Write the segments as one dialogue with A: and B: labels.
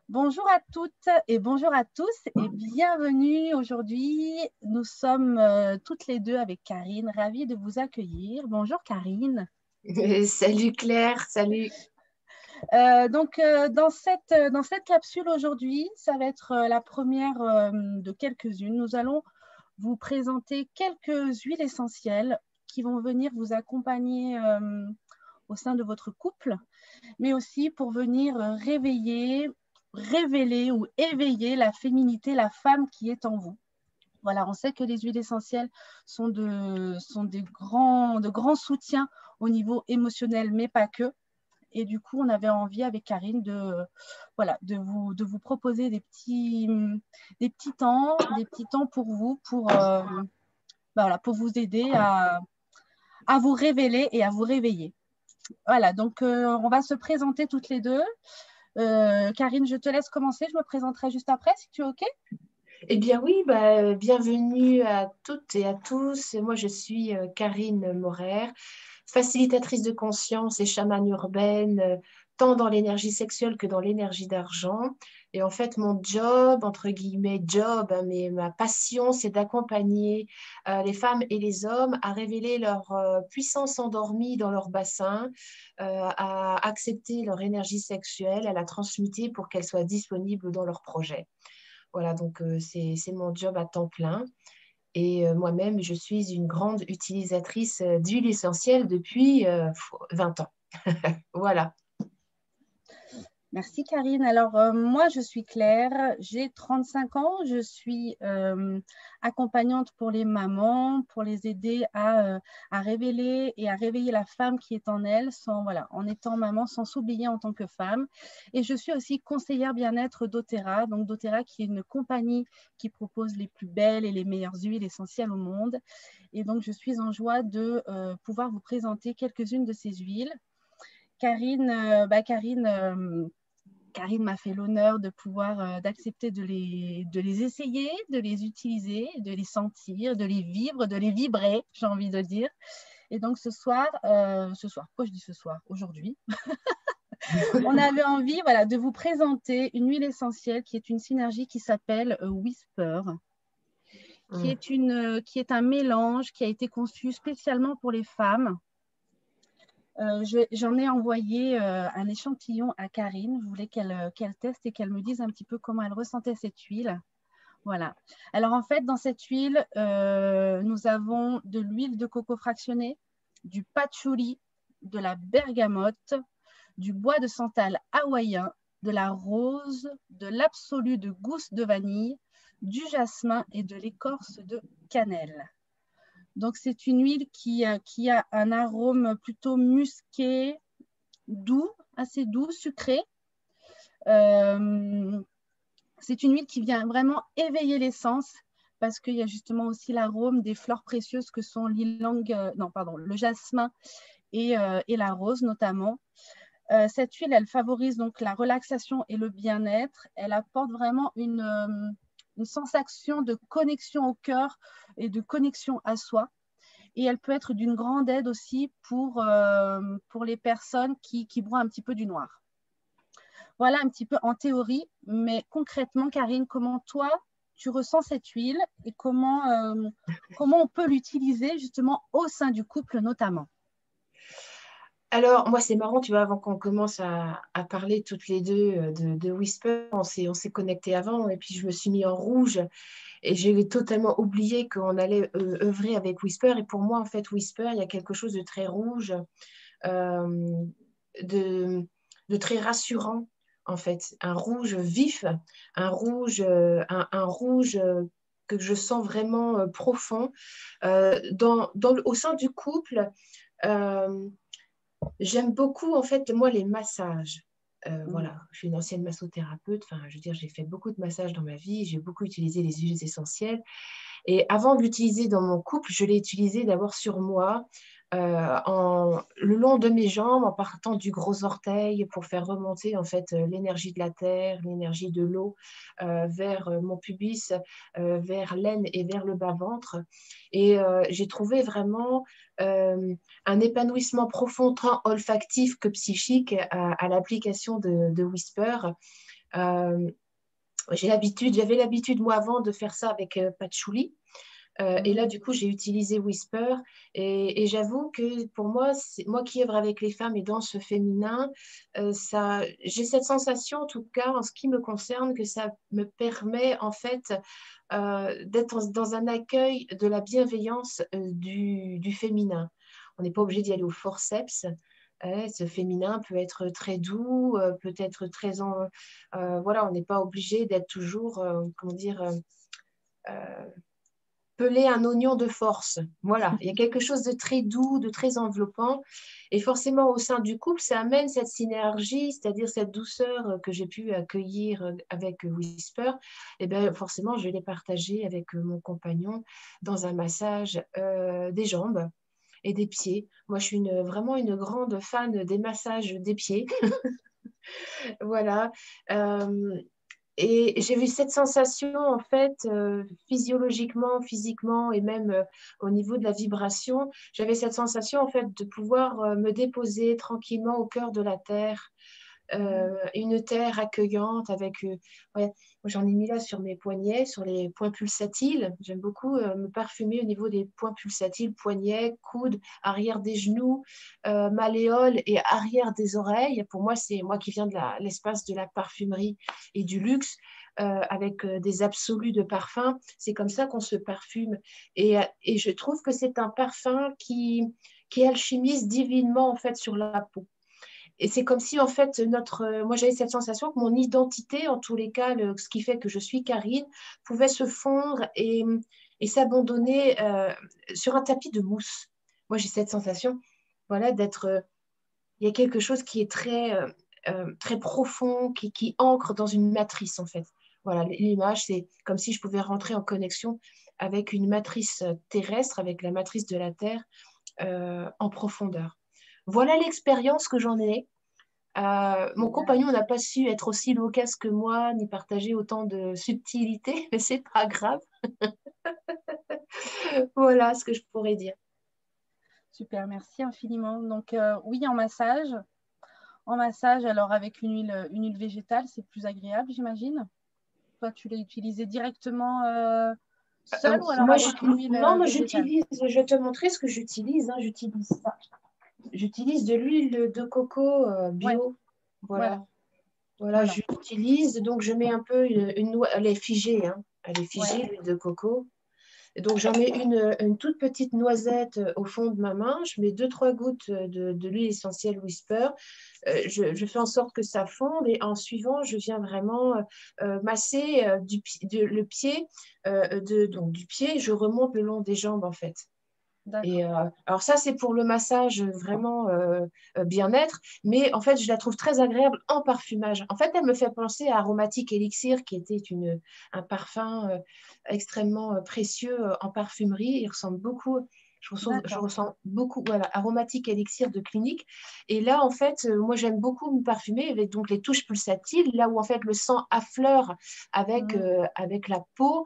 A: Bonjour à toutes et bonjour à tous et bienvenue aujourd'hui. Nous sommes toutes les deux avec Karine, ravies de vous accueillir. Bonjour Karine.
B: Salut Claire, salut.
A: Dans cette capsule aujourd'hui, ça va être la première de quelques-unes. Nous allons vous présenter quelques huiles essentielles qui vont venir vous accompagner au sein de votre couple, mais aussi pour venir révéler ou éveiller la féminité, la femme qui est en vous. Voilà, on sait que les huiles essentielles sont de grands soutiens au niveau émotionnel, mais pas que. Et du coup, on avait envie avec Karine de vous proposer des petits temps pour vous, pour vous aider à vous révéler et à vous réveiller. Voilà, donc on va se présenter toutes les deux. Karine, je te laisse commencer. Je me présenterai juste après, si tu es OK.
B: Eh bien oui, bienvenue à toutes et à tous. Moi, je suis Karine Morer, facilitatrice de conscience et chamane urbaine, tant dans l'énergie sexuelle que dans l'énergie d'argent. Et en fait, mon job, entre guillemets, job, hein, mais ma passion, c'est d'accompagner les femmes et les hommes à révéler leur puissance endormie dans leur bassin, à accepter leur énergie sexuelle, à la transmuter pour qu'elle soit disponible dans leur projet. Voilà, donc c'est mon job à temps plein. Et moi-même, je suis une grande utilisatrice d'huile essentielle depuis 20 ans. Voilà.
A: Merci Karine. Alors moi je suis Claire, j'ai 35 ans, je suis accompagnante pour les mamans, pour les aider à révéler et à réveiller la femme qui est en elles, en étant maman, sans s'oublier en tant que femme. Et je suis aussi conseillère bien-être d'Otera, donc d'Otera qui est une compagnie qui propose les plus belles et les meilleures huiles essentielles au monde. Et donc je suis en joie de pouvoir vous présenter quelques-unes de ces huiles. Karine m'a fait l'honneur de pouvoir d'accepter de les essayer, de les utiliser, de les sentir, de les vivre, de les vibrer, j'ai envie de dire. Et donc ce soir, pourquoi je dis ce soir? Aujourd'hui, on avait envie de vous présenter une huile essentielle qui est une synergie qui s'appelle Whisper, qui est un mélange qui a été conçu spécialement pour les femmes. J'en ai envoyé un échantillon à Karine. Je voulais qu'elle teste et qu'elle me dise un petit peu comment elle ressentait cette huile. Voilà. Alors en fait, dans cette huile, nous avons de l'huile de coco fractionnée, du patchouli, de la bergamote, du bois de santal hawaïen, de la rose, de l'absolu de gousse de vanille, du jasmin et de l'écorce de cannelle. Donc, c'est une huile qui a un arôme plutôt musqué, doux, assez doux, sucré. C'est une huile qui vient vraiment éveiller l'essence parce qu'il y a justement aussi l'arôme des fleurs précieuses que sont le jasmin et la rose notamment. Cette huile, elle favorise donc la relaxation et le bien-être. Elle apporte vraiment une sensation de connexion au cœur et de connexion à soi. Et elle peut être d'une grande aide aussi pour les personnes qui broient un petit peu du noir. Voilà un petit peu en théorie, mais concrètement, Karine, comment toi, tu ressens cette huile et comment on peut l'utiliser justement au sein du couple notamment?
B: Alors, moi, c'est marrant, tu vois, avant qu'on commence à parler toutes les deux de Whisper, on s'est connecté avant et puis je me suis mis en rouge et j'ai totalement oublié qu'on allait œuvrer avec Whisper. Et pour moi, en fait, Whisper, il y a quelque chose de très rouge, euh, de, de très rassurant, en fait. Un rouge vif, un rouge que je sens vraiment profond. Au sein du couple, euh, j'aime beaucoup, en fait, moi, les massages. Voilà, je suis une ancienne massothérapeute. Enfin, je veux dire, j'ai fait beaucoup de massages dans ma vie. J'ai beaucoup utilisé les huiles essentielles. Et avant de l'utiliser dans mon couple, je l'ai utilisé d'abord sur moi le long de mes jambes, en partant du gros orteil pour faire remonter en fait l'énergie de la terre, l'énergie de l'eau vers mon pubis, vers l'aine et vers le bas-ventre. Et j'ai trouvé vraiment un épanouissement profond, tant olfactif que psychique à l'application de Whisper. Euh, j'avais l'habitude, moi, avant, de faire ça avec patchouli. Et là, du coup, j'ai utilisé Whisper et j'avoue que pour moi, moi qui œuvre avec les femmes et dans ce féminin, j'ai cette sensation, en tout cas, en ce qui me concerne, que ça me permet en fait d'être dans un accueil de la bienveillance du féminin. On n'est pas obligé d'y aller au forceps. Ce féminin peut être très doux, peut être très voilà, on n'est pas obligé d'être toujours, comment dire, peler un oignon de force. Voilà, il y a quelque chose de très doux, de très enveloppant. Et forcément, au sein du couple, ça amène cette synergie, c'est-à-dire cette douceur que j'ai pu accueillir avec Whisper. Et bien, forcément, je l'ai partagée avec mon compagnon dans un massage des jambes et des pieds. Moi, je suis vraiment une grande fan des massages des pieds. Voilà. Et j'ai eu cette sensation, en fait, physiologiquement, physiquement et même au niveau de la vibration, j'avais cette sensation, en fait, de pouvoir me déposer tranquillement au cœur de la terre, une terre accueillante avec, ouais, moi, j'en ai mis là sur mes poignets, sur les points pulsatiles. J'aime beaucoup me parfumer au niveau des points pulsatiles, poignets, coudes, arrière des genoux, malléoles et arrière des oreilles. Pour moi, c'est moi qui viens de l'espace de la parfumerie et du luxe. Avec des absolus de parfum, c'est comme ça qu'on se parfume. Et je trouve que c'est un parfum qui alchimise divinement en fait sur la peau. Et c'est comme si, en fait, moi, j'avais cette sensation que mon identité, en tous les cas, ce qui fait que je suis Karine, pouvait se fondre et s'abandonner sur un tapis de mousse. Moi, j'ai cette sensation, voilà, d'être... il y a quelque chose qui est très profond, qui ancre dans une matrice, en fait. Voilà, l'image, c'est comme si je pouvais rentrer en connexion avec une matrice terrestre, avec la matrice de la Terre en profondeur. Voilà l'expérience que j'en ai. Mon compagnon n'a pas su être aussi loquace que moi, ni partager autant de subtilité, mais c'est pas grave. Voilà ce que je pourrais dire.
A: Super, merci infiniment. Donc, oui, en massage, alors avec une huile végétale, c'est plus agréable, j'imagine. Toi, tu l'as utilisé directement seul ou alors avec une huile
B: Non, moi
A: végétale?
B: je vais te montrer ce que j'utilise. Hein, j'utilise ça. J'utilise de l'huile de coco
A: Ouais,
B: bio.
A: voilà,
B: Voilà. Voilà,
A: voilà.
B: j'utilise. Donc, je mets un peu une noix. Elle est figée, hein. Elle est
A: Ouais,
B: figée, l'huile de coco. Et donc, j'en mets une toute petite noisette au fond de ma main. Je mets 2, 3 gouttes de l'huile essentielle Whisper. Je fais en sorte que ça fonde et en suivant, je viens vraiment masser le pied. Donc, du pied, je remonte le long des jambes, en fait. Et
A: d'accord.
B: alors ça, c'est pour le massage vraiment bien-être, mais en fait, je la trouve très agréable en parfumage. En fait, elle me fait penser à Aromatique Elixir, qui était un parfum extrêmement précieux en parfumerie. Il ressemble beaucoup, je
A: D'accord.
B: ressens beaucoup, voilà, Aromatique Elixir de Clinique. Et là, en fait, moi, j'aime beaucoup me parfumer avec donc les touches pulsatiles, là où en fait le sang affleure
A: Mhm.
B: avec la peau.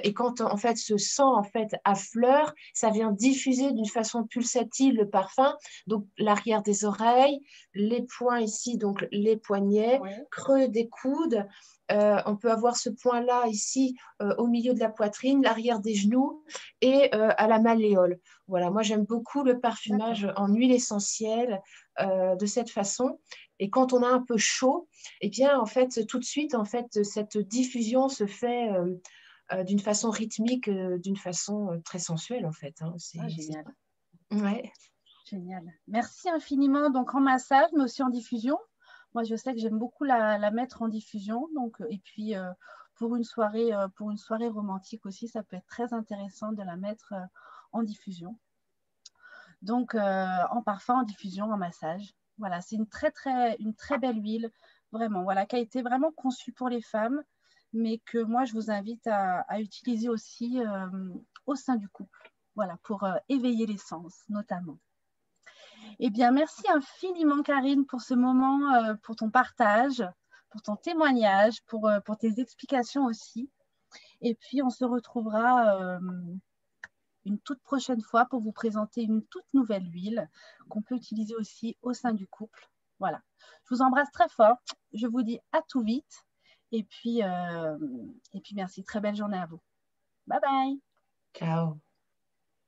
B: Et quand en fait ce sang en fait affleure, ça vient diffuser d'une façon pulsatile le parfum. Donc l'arrière des oreilles, les points ici, donc les poignets,
A: Ouais,
B: creux des coudes. On peut avoir ce point-là ici au milieu de la poitrine, l'arrière des genoux et à la malléole. Voilà, moi j'aime beaucoup le
A: d'accord.
B: parfumage en huile essentielle de cette façon. Et quand on a un peu chaud, eh bien en fait tout de suite en fait cette diffusion se fait d'une façon rythmique, d'une façon très sensuelle en fait. Hein.
A: Ah,
B: C'est
A: génial.
B: ça. Ouais.
A: Génial. Merci infiniment. Donc en massage, mais aussi en diffusion. Moi, je sais que j'aime beaucoup la mettre en diffusion. Donc, et puis pour une soirée romantique aussi, ça peut être très intéressant de la mettre en diffusion. Donc en parfum, en diffusion, en massage. Voilà, c'est une très belle huile, vraiment, voilà, qui a été vraiment conçue pour les femmes, mais que moi, je vous invite à utiliser aussi au sein du couple. Voilà, pour éveiller les sens, notamment. Eh bien, merci infiniment, Karine, pour ce moment, pour ton partage, pour ton témoignage, pour tes explications aussi. Et puis, on se retrouvera une toute prochaine fois pour vous présenter une toute nouvelle huile qu'on peut utiliser aussi au sein du couple. Voilà. Je vous embrasse très fort. Je vous dis à tout vite. Et puis merci. Très belle journée à vous. Bye bye.
B: Ciao.